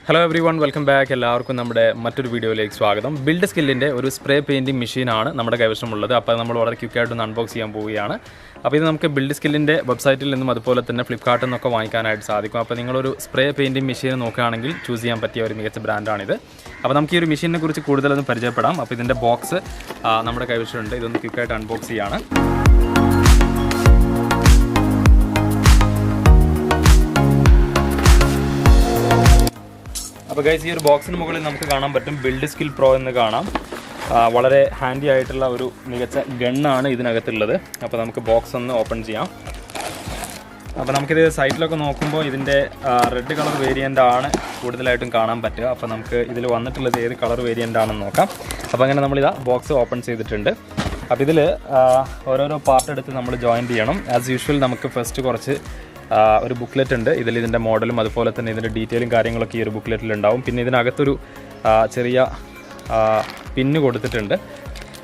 Hello everyone, welcome back. എല്ലാവർക്കും നമ്മുടെ മറ്റൊരു വീഡിയോയിലേക്ക് സ്വാഗതം. ബിൽഡ് സ്കില്ലിന്റെ ഒരു സ്പ്രേ പെയിന്റിംഗ് മെഷീൻ ആണ് നമ്മുടെ കൈവശമുള്ളത്. അപ്പോൾ നമ്മൾ വളരെ ക്വിക്ക് ആയിട്ട് ഒന്ന് അൺബോക്സ് ചെയ്യാൻ പോവുകയാണ്. അപ്പോൾ ഇത് നമുക്ക് ബിൽഡ് സ്കില്ലിന്റെ വെബ്സൈറ്റിൽ നിന്നും അതുപോലെ തന്നെ ഫ്ലിപ്കാർട്ടിൽ നിന്നൊക്കെ വാങ്ങിക്കാനായിട്ട് സാധിക്കും. അപ്പോൾ നിങ്ങളൊരു സ്പ്രേ പെയിന്റിംഗ് മെഷീൻ നോക്കുകയാണെങ്കിൽ ചൂസ് ചെയ്യാൻ പറ്റിയ ഒരു മികച്ച ബ്രാൻഡാണിത്. അപ്പോൾ നമുക്ക് ഈ ഒരു മെഷീനെ കുറിച്ച് കൂടുതലൊന്ന് പരിചയപ്പെടാം. അപ്പോൾ ഇതിന്റെ ബോക്സ് നമ്മുടെ കൈവശമുണ്ട്. ഇതൊന്ന് ക്വിക്കായിട്ട് അൺബോക്സ് ചെയ്യാണ്. അപ്പോൾ ഗൈസ്, ഈ ഒരു ബോക്സിന് മുകളിൽ നമുക്ക് കാണാൻ പറ്റും ബിൽഡ്സ്കിൽ പ്രോ എന്ന് കാണാം. വളരെ ഹാൻഡി ആയിട്ടുള്ള ഒരു മികച്ച ഗണ്ണാണ് ഇതിനകത്തുള്ളത്. അപ്പോൾ നമുക്ക് ബോക്സ് ഒന്ന് ഓപ്പൺ ചെയ്യാം. അപ്പോൾ നമുക്കിത് സൈറ്റിലൊക്കെ നോക്കുമ്പോൾ ഇതിൻ്റെ റെഡ് കളർ വേരിയൻ്റ് ആണ് കൂടുതലായിട്ടും കാണാൻ പറ്റുക. അപ്പോൾ നമുക്ക് ഇതിൽ വന്നിട്ടുള്ളത് ഏത് കളർ വേരിയൻ്റ് ആണെന്ന് നോക്കാം. അപ്പോൾ അങ്ങനെ നമ്മളിതാ ബോക്സ് ഓപ്പൺ ചെയ്തിട്ടുണ്ട്. അപ്പോൾ ഇതിൽ ഓരോരോ പാർട്ട് എടുത്ത് നമ്മൾ ജോയിൻ ചെയ്യണം. ആസ് യൂഷ്വൽ നമുക്ക് ഫസ്റ്റ് കുറച്ച് ഒരു ബുക്ക്ലെറ്റ് ഉണ്ട്. ഇതിൻ്റെ മോഡലും അതുപോലെ തന്നെ ഇതിൻ്റെ ഡീറ്റെയിലും കാര്യങ്ങളൊക്കെ ഈ ഒരു ബുക്ക്ലെറ്റിൽ ഉണ്ടാവും. പിന്നെ ഇതിനകത്തൊരു ചെറിയ പിന്ന് കൊടുത്തിട്ടുണ്ട്.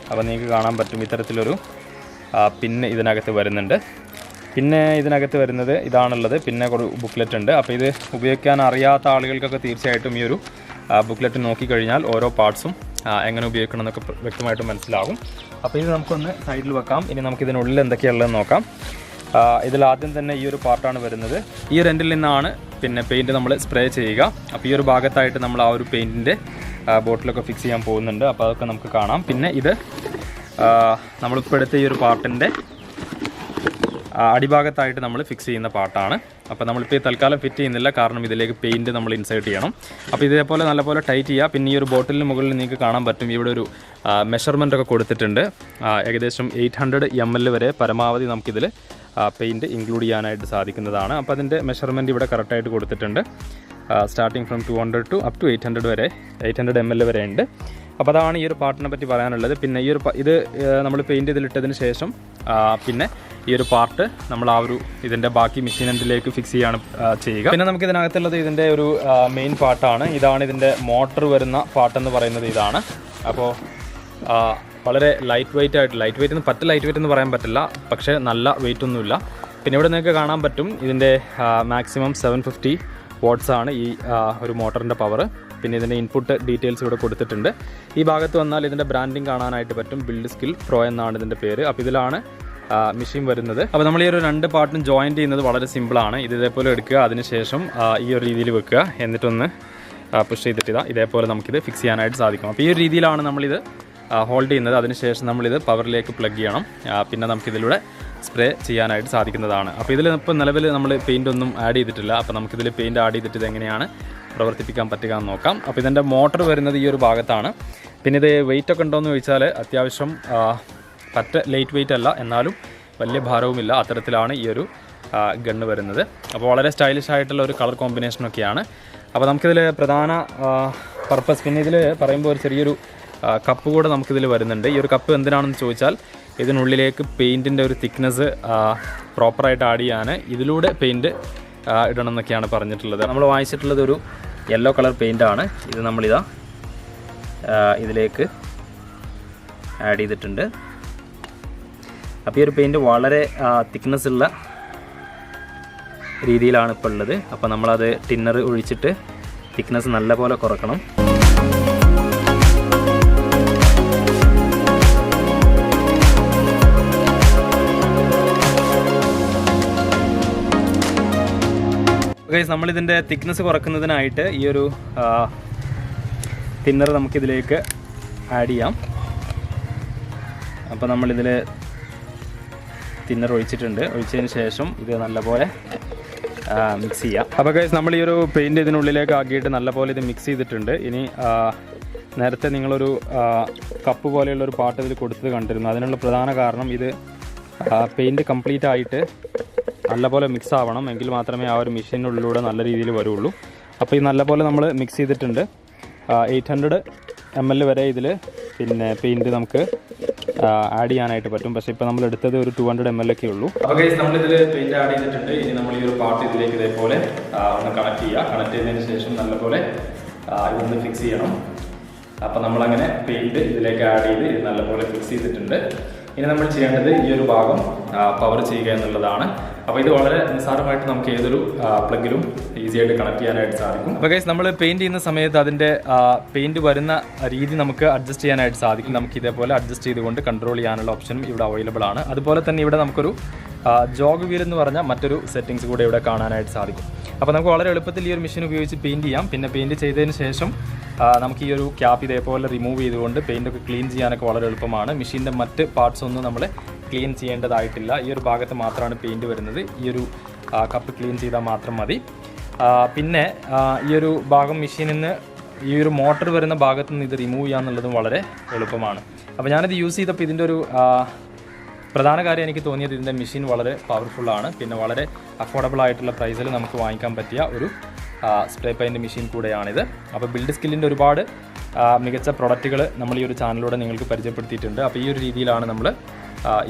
അപ്പോൾ നിങ്ങൾക്ക് കാണാൻ പറ്റും ഇത്തരത്തിലൊരു പിന്ന് ഇതിനകത്ത് വരുന്നുണ്ട്. പിന്നെ ഇതിനകത്ത് വരുന്നത് ഇതാണുള്ളത്. പിന്നെ ഒരു ബുക്ക്ലെറ്റ് ഉണ്ട്. അപ്പോൾ ഇത് ഉപയോഗിക്കാൻ അറിയാത്ത ആളുകൾക്കൊക്കെ തീർച്ചയായിട്ടും ഈ ഒരു ബുക്ക്ലെറ്റ് നോക്കിക്കഴിഞ്ഞാൽ ഓരോ പാർട്സും എങ്ങനെ ഉപയോഗിക്കണം എന്നൊക്കെ വ്യക്തമായിട്ട് മനസ്സിലാകും. അപ്പോൾ ഇത് നമുക്കൊന്ന് സൈഡിൽ വെക്കാം. ഇനി നമുക്കിതിനുള്ളിൽ എന്തൊക്കെയുള്ളതെന്ന് നോക്കാം. ഇതിൽ ആദ്യം തന്നെ ഈ ഒരു പാർട്ടാണ് വരുന്നത്. ഈ ഒരു എൻഡിൽ നിന്നാണ് പിന്നെ പെയിൻറ്റ് നമ്മൾ സ്പ്രേ ചെയ്യുക. അപ്പോൾ ഈ ഒരു ഭാഗത്തായിട്ട് നമ്മൾ ആ ഒരു പെയിൻറ്റിൻ്റെ ബോട്ടിലൊക്കെ ഫിക്സ് ചെയ്യാൻ പോകുന്നുണ്ട്. അപ്പോൾ അതൊക്കെ നമുക്ക് കാണാം. പിന്നെ ഇത് നമ്മളിപ്പോൾ എടുത്ത ഈ ഒരു പാർട്ടിൻ്റെ അടിഭാഗത്തായിട്ട് നമ്മൾ ഫിക്സ് ചെയ്യുന്ന പാർട്ടാണ്. അപ്പോൾ നമ്മളിപ്പോൾ ഈ തൽക്കാലം ഫിറ്റ് ചെയ്യുന്നില്ല, കാരണം ഇതിലേക്ക് പെയിൻറ്റ് നമ്മൾ ഇൻസേർട്ട് ചെയ്യണം. അപ്പോൾ ഇതേപോലെ നല്ലപോലെ ടൈറ്റ് ചെയ്യുക. പിന്നെ ഈ ഒരു ബോട്ടിലിന് മുകളിൽ നിങ്ങൾക്ക് കാണാൻ പറ്റും ഇവിടെ ഒരു മെഷർമെൻ്റ് ഒക്കെ കൊടുത്തിട്ടുണ്ട്. ഏകദേശം 800 ml വരെ പരമാവധി നമുക്കിതിൽ പെയിൻറ്റ് ഇൻക്ലൂഡ് ചെയ്യാനായിട്ട് സാധിക്കുന്നതാണ്. അപ്പോൾ അതിൻ്റെ മെഷർമെൻറ്റ് ഇവിടെ കറക്റ്റായിട്ട് കൊടുത്തിട്ടുണ്ട്. Starting from 200 to up to 800 ml വരെ ഉണ്ട്. അപ്പോൾ അതാണ് ഈ ഒരു പാർട്ടിനെ പറ്റി പറയാനുള്ളത്. പിന്നെ ഈ ഒരു ഇത് നമ്മൾ പെയിൻറ്റ് ഇതിലിട്ടതിന് ശേഷം പിന്നെ ഈ ഒരു പാർട്ട് നമ്മൾ ആ ഒരു ഇതിൻ്റെ ബാക്കി മെഷീൻ എൻഡിലേക്ക് ഫിക്സ് ചെയ്യാണ് ചെയ്യുക. പിന്നെ നമുക്ക് ഇതിനകത്തുള്ളത് ഇതിൻ്റെ ഒരു മെയിൻ പാർട്ടാണ്. ഇതാണ് ഇതിൻ്റെ മോട്ടർ വരുന്ന പാർട്ടെന്ന് പറയുന്നത് ഇതാണ്. അപ്പോൾ വളരെ ലൈറ്റ് വെയിറ്റ് എന്ന് പറയാൻ പറ്റില്ല, പക്ഷേ നല്ല വെയിറ്റ് ഒന്നുമില്ല. പിന്നെ ഇവിടെ നിങ്ങൾക്ക് കാണാൻ പറ്റും ഇതിൻ്റെ മാക്സിമം 750 വാട്ട്സ് ആണ് ഈ ഒരു മോട്ടറിൻ്റെ പവർ. പിന്നെ ഇതിൻ്റെ ഇൻപുട്ട് ഡീറ്റെയിൽസ് ഇവിടെ കൊടുത്തിട്ടുണ്ട്. ഈ ഭാഗത്ത് വന്നാൽ ഇതിൻ്റെ ബ്രാൻഡിങ് കാണാനായിട്ട് പറ്റും. ബിൽഡ്സ്കിൽ പ്രോ എന്നാണ് ഇതിൻ്റെ പേര്. അപ്പോൾ ഇതിലാണ് മെഷീൻ വരുന്നത്. അപ്പോൾ നമ്മൾ ഈ ഒരു രണ്ട് പാർട്ടും ജോയിൻ ചെയ്യുന്നത് വളരെ സിമ്പിളാണ്. ഇതേപോലെ എടുക്കുക, അതിനുശേഷം ഈ ഒരു രീതിയിൽ വെക്കുക, എന്നിട്ടൊന്ന് പുഷ് ചെയ്തിട്ട് ഇതേപോലെ നമുക്കിത് ഫിക്സ് ചെയ്യാനായിട്ട് സാധിക്കും. അപ്പോൾ ഈ ഒരു രീതിയിലാണ് നമ്മളിത് ഹോൾഡ് ചെയ്യുന്നത്. അതിനുശേഷം നമ്മളിത് പവറിലേക്ക് പ്ലഗ് ചെയ്യണം. പിന്നെ നമുക്കിതിലൂടെ സ്പ്രേ ചെയ്യാനായിട്ട് സാധിക്കുന്നതാണ്. അപ്പോൾ ഇതിൽ ഇപ്പോൾ നിലവിൽ നമ്മൾ പെയിൻ്റ് ഒന്നും ആഡ് ചെയ്തിട്ടില്ല. അപ്പോൾ നമുക്കിതിൽ പെയിൻറ്റ് ആഡ് ചെയ്തിട്ട് ഇതെങ്ങനെയാണ് പ്രവർത്തിപ്പിക്കാൻ പറ്റുക എന്ന് നോക്കാം. അപ്പോൾ ഇതിൻ്റെ മോട്ടർ വരുന്നത് ഈ ഒരു ഭാഗത്താണ്. പിന്നെ ഇത് വെയിറ്റ് ഒക്കെ ഉണ്ടോയെന്ന് ചോദിച്ചാൽ അത്യാവശ്യം ലൈറ്റ് വെയിറ്റ് അല്ല, എന്നാലും വലിയ ഭാരവുമില്ല. അത്തരത്തിലാണ് ഈ ഒരു ഗണ്ണ് വരുന്നത്. അപ്പോൾ വളരെ സ്റ്റൈലിഷ് ആയിട്ടുള്ള ഒരു കളർ കോമ്പിനേഷനൊക്കെയാണ്. അപ്പോൾ നമുക്കിതിൽ പ്രധാന പർപ്പസ്, പിന്നെ ഇതിൽ പറയുമ്പോൾ ഒരു ചെറിയൊരു കപ്പ് കൂടെ നമുക്കിതിൽ വരുന്നുണ്ട്. ഈ ഒരു കപ്പ് എന്തിനാണെന്ന് ചോദിച്ചാൽ ഇതിനുള്ളിലേക്ക് പെയിൻറ്റിൻ്റെ ഒരു തിക്നെസ് പ്രോപ്പറായിട്ട് ആഡ് ചെയ്യാൻ ഇതിലൂടെ പെയിൻറ്റ് ഇടണം എന്നൊക്കെയാണ് പറഞ്ഞിട്ടുള്ളത്. നമ്മൾ വാങ്ങിച്ചിട്ടുള്ളത് ഒരു യെല്ലോ കളർ പെയിൻ്റാണ്. ഇത് നമ്മളിതാ ഇതിലേക്ക് ആഡ് ചെയ്തിട്ടുണ്ട്. അപ്പോൾ ഈ ഒരു പെയിൻറ്റ് വളരെ തിക്നെസ് ഉള്ള രീതിയിലാണ് ഇപ്പോൾ ഉള്ളത്. അപ്പോൾ നമ്മളത് ടിന്നർ ഒഴിച്ചിട്ട് തിക്നെസ് നല്ലപോലെ കുറക്കണം. ഗൈസ്, നമ്മളിതിൻ്റെ തിക്നെസ് കുറക്കുന്നതിനായിട്ട് ഈ ഒരു തിന്നർ നമുക്കിതിലേക്ക് ആഡ് ചെയ്യാം. അപ്പോൾ നമ്മളിതിൽ തിന്നർ ഒഴിച്ചതിന് ശേഷം ഇത് നല്ലപോലെ മിക്സ് ചെയ്യാം. അപ്പോൾ ഗൈസ്, നമ്മൾ ഈ ഒരു പെയിൻറ്റ് ഇതിനുള്ളിലേക്ക് ആക്കിയിട്ട് നല്ലപോലെ ഇത് മിക്സ് ചെയ്തിട്ടുണ്ട്. ഇനി നേരത്തെ നിങ്ങളൊരു കപ്പ് പോലെയുള്ളൊരു പാട്ട് ഇതിൽ കൊടുത്തത് കണ്ടിരുന്നു. അതിനുള്ള പ്രധാന കാരണം ഇത് പെയിൻറ്റ് കംപ്ലീറ്റ് ആയിട്ട് നല്ലപോലെ മിക്സ് ആവണം, എങ്കിൽ മാത്രമേ ആ ഒരു മെഷീനുള്ളിലൂടെ നല്ല രീതിയിൽ വരുള്ളൂ. അപ്പോൾ ഈ നല്ലപോലെ നമ്മൾ മിക്സ് ചെയ്തിട്ടുണ്ട്. 800 ml വരെ ഇതിൽ പിന്നെ പെയിൻറ്റ് നമുക്ക് ആഡ് ചെയ്യാനായിട്ട് പറ്റും. പക്ഷേ ഇപ്പോൾ നമ്മൾ എടുത്തത് ഒരു 200 ml ഒക്കെ ഉള്ളൂ. അപ്പോൾ ഗൈസ്, നമ്മളിതിൽ പെയിൻറ്റ് ആഡ് ചെയ്തിട്ടുണ്ട്. ഇനി നമ്മൾ ഈ ഒരു പാർട്ട് ഇതിലേക്ക് ഇതേപോലെ ഒന്ന് കണക്ട് ചെയ്തതിന് ശേഷം നല്ലപോലെ ഇതൊന്ന് ഫിക്സ് ചെയ്യണം. അപ്പോൾ നമ്മളങ്ങനെ പെയിൻറ്റ് ഇതിലേക്ക് ആഡ് ചെയ്ത് നല്ലപോലെ ഫിക്സ് ചെയ്തിട്ടുണ്ട്. ഇനി നമ്മൾ ചെയ്യേണ്ടത് ഈ ഒരു ഭാഗം പവർ ചെയ്യുക എന്നുള്ളതാണ്. അപ്പോൾ ഇത് വളരെ നിസ്സാരമായിട്ട് നമുക്ക് ഏതൊരു പ്ലഗിലും ഈസി ആയിട്ട് കണക്ട് ചെയ്യാനായിട്ട് സാധിക്കും. അപ്പോൾ ഗൈസ് നമ്മൾ പെയിന്റ് ചെയ്യുന്ന സമയത്ത് അതിൻ്റെ പെയിന്റ് വരുന്ന രീതി നമുക്ക് അഡ്ജസ്റ്റ് ചെയ്യാനായിട്ട് സാധിക്കും. നമുക്ക് ഇതേപോലെ അഡ്ജസ്റ്റ് ചെയ്തുകൊണ്ട് കൺട്രോൾ ചെയ്യാനുള്ള ഓപ്ഷനും ഇവിടെ അവൈലബിൾ ആണ്. അതുപോലെ തന്നെ ഇവിടെ നമുക്കൊരു ജോഗ് വീൽ എന്ന് പറഞ്ഞ മറ്റൊരു സെറ്റിംഗ്സ് കൂടെ ഇവിടെ കാണാനായിട്ട് സാധിക്കും. അപ്പോൾ നമുക്ക് വളരെ എളുപ്പത്തിൽ ഈ ഒരു മെഷീൻ ഉപയോഗിച്ച് പെയിന്റ് ചെയ്യാം. പിന്നെ പെയിന്റ് ചെയ്തതിന് ശേഷം നമുക്ക് ഈ ഒരു ക്യാപ്പ് ഇതേപോലെ റിമൂവ് ചെയ്തുകൊണ്ട് പെയിൻ്റൊക്കെ ക്ലീൻ ചെയ്യാനൊക്കെ വളരെ എളുപ്പമാണ്. മെഷീൻ്റെ മറ്റ് പാർട്സ് ഒന്നും നമ്മൾ ക്ലീൻ ചെയ്യേണ്ടതായിട്ടില്ല. ഈ ഒരു ഭാഗത്ത് മാത്രമാണ് പെയിൻറ്റ് വരുന്നത്. ഈ ഒരു കപ്പ് ക്ലീൻ ചെയ്താൽ മാത്രം മതി. പിന്നെ ഈ ഒരു ഭാഗം മെഷീനിൽ നിന്ന് ഈ ഒരു മോട്ടർ വരുന്ന ഭാഗത്ത് നിന്ന് ഇത് റിമൂവ് ചെയ്യാന്നുള്ളതും വളരെ എളുപ്പമാണ്. അപ്പോൾ ഞാനിത് യൂസ് ചെയ്തപ്പോൾ ഇതിൻ്റെ ഒരു പ്രധാന കാര്യം എനിക്ക് തോന്നിയത് ഇതിൻ്റെ മെഷീൻ വളരെ പവർഫുള്ളാണ്. പിന്നെ വളരെ അഫോർഡബിൾ ആയിട്ടുള്ള പ്രൈസിൽ നമുക്ക് വാങ്ങിക്കാൻ പറ്റിയ ഒരു സ്പ്രേ പെയിൻറ്റ് മെഷീൻ കൂടെയാണിത്. അപ്പോൾ ബിൽഡ് സ്കില്ലിൻ്റെ ഒരുപാട് മികച്ച പ്രൊഡക്റ്റുകൾ നമ്മൾ ഈ ഒരു ചാനലിലൂടെ നിങ്ങൾക്ക് പരിചയപ്പെടുത്തിയിട്ടുണ്ട്. അപ്പോൾ ഈ ഒരു രീതിയിലാണ് നമ്മൾ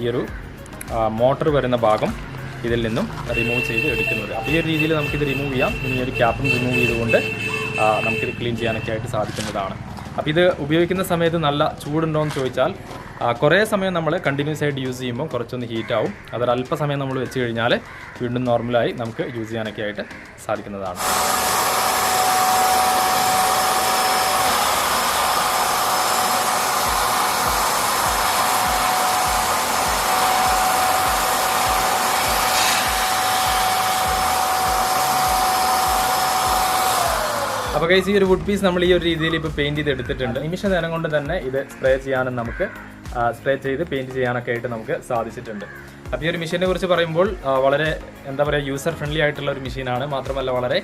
ഈ ഒരു മോട്ടർ വരുന്ന ഭാഗം ഇതിൽ നിന്നും റിമൂവ് ചെയ്ത് എടുക്കുന്നത്. അപ്പോൾ ഈ ഒരു രീതിയിൽ നമുക്കിത് റിമൂവ് ചെയ്യാം. ഇനി ഈ ഒരു ക്യാപ്പും റിമൂവ് ചെയ്തുകൊണ്ട് നമുക്കിത് ക്ലീൻ ചെയ്യാനൊക്കെ ആയിട്ട് സാധിക്കുന്നതാണ്. അപ്പോൾ ഇത് ഉപയോഗിക്കുന്ന സമയത്ത് നല്ല ചൂടുണ്ടോ എന്ന് ചോദിച്ചാൽ കുറേ സമയം നമ്മൾ കണ്ടിന്യൂസ് ആയിട്ട് യൂസ് ചെയ്യുമ്പോൾ കുറച്ചൊന്ന് ഹീറ്റാവും. അതൊരു അല്പസമയം നമ്മൾ വെച്ച് കഴിഞ്ഞാൽ വീണ്ടും നോർമലായി നമുക്ക് യൂസ് ചെയ്യാനൊക്കെ ആയിട്ട് സാധിക്കുന്നതാണ്. അപ്പോൾ ഗൈസ് ഈ ഒരു വുഡ് പീസ് നമ്മൾ ഈ ഒരു രീതിയിൽ ഇപ്പോൾ പെയിൻറ്റ് ചെയ്ത് എടുത്തിട്ടുണ്ട്. നിമിഷ നേരം കൊണ്ട് തന്നെ ഇത് സ്പ്രേ ചെയ്യാനും നമുക്ക് സ്പ്രേ ചെയ്ത് പെയിൻറ്റ് ചെയ്യാനൊക്കെ ആയിട്ട് നമുക്ക് സാധിച്ചിട്ടുണ്ട്. അപ്പോൾ ഈ ഒരു മെഷീനെ കുറിച്ച് പറയുമ്പോൾ വളരെ എന്താ പറയുക യൂസർ ഫ്രണ്ട്ലി ആയിട്ടുള്ള ഒരു മെഷീനാണ്. മാത്രമല്ല വളരെ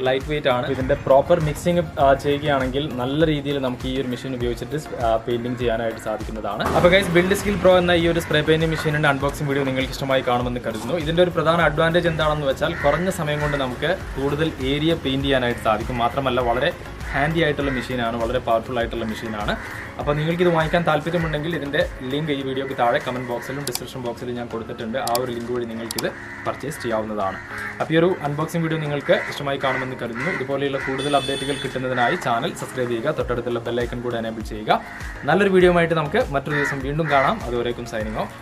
ലൈറ്റ് വെയിറ്റ് ആണ്. ഇതിൻ്റെ പ്രോപ്പർ മിക്സിങ് ചെയ്യുകയാണെങ്കിൽ നല്ല രീതിയിൽ നമുക്ക് ഈ ഒരു മെഷീൻ ഉപയോഗിച്ചിട്ട് പെയിൻറ്റിങ് ചെയ്യാനായിട്ട് സാധിക്കുന്നതാണ്. അപ്പോൾ ഗൈസ് ബിൽഡ് സ്കിൽ പ്രോ എന്ന ഈ ഒരു സ്പ്രേ പെയിൻറ്റിംഗ് മെഷീനിൻ്റെ അൺബോക്സിംഗ് വീഡിയോ നിങ്ങൾക്ക് ഇഷ്ടമായി കാണുമെന്ന് കരുതുന്നു. ഇതിൻ്റെ ഒരു പ്രധാന അഡ്വാൻറ്റേജ് എന്താണെന്ന് വെച്ചാൽ കുറഞ്ഞ സമയം കൊണ്ട് നമുക്ക് കൂടുതൽ ഏരിയ പെയിൻറ്റ് ചെയ്യാനായിട്ട് സാധിക്കും. മാത്രമല്ല വളരെ ഹാൻഡി ആയിട്ടുള്ള മെഷീനാണ്, വളരെ പവർഫുൾ ആയിട്ടുള്ള മെഷീനാണ്. അപ്പോൾ നിങ്ങൾക്കിത് വാങ്ങിക്കാൻ താല്പര്യമുണ്ടെങ്കിൽ ഇതിൻ്റെ ലിങ്ക് ഈ വീഡിയോയ്ക്ക് താഴെ കമൻറ്റ് ബോക്സിലും ഡിസ്ക്രിപ്ഷൻ ബോക്സിലും ഞാൻ കൊടുത്തിട്ടുണ്ട്. ആ ഒരു ലിങ്ക് വഴി നിങ്ങൾക്കിത് പർച്ചേസ് ചെയ്യാവുന്നതാണ്. അപ്പോൾ ഈ ഒരു അൺബോക്സിംഗ് വീഡിയോ നിങ്ങൾക്ക് ഇഷ്ടമായി കാണുമെന്ന് കരുതുന്നു. ഇതുപോലെയുള്ള കൂടുതൽ അപ്ഡേറ്റുകൾ കിട്ടുന്നതിനായി ചാനൽ സബ്സ്ക്രൈബ് ചെയ്യുക, തൊട്ടടുത്തുള്ള ബെൽ ഐക്കൺ കൂടെ എനേബിൾ ചെയ്യുക. നല്ലൊരു വീഡിയോ ആയിട്ട് നമുക്ക് മറ്റൊരു ദിവസം വീണ്ടും കാണാം. അതുവരേക്കും സൈനിങ് ഓഫ്.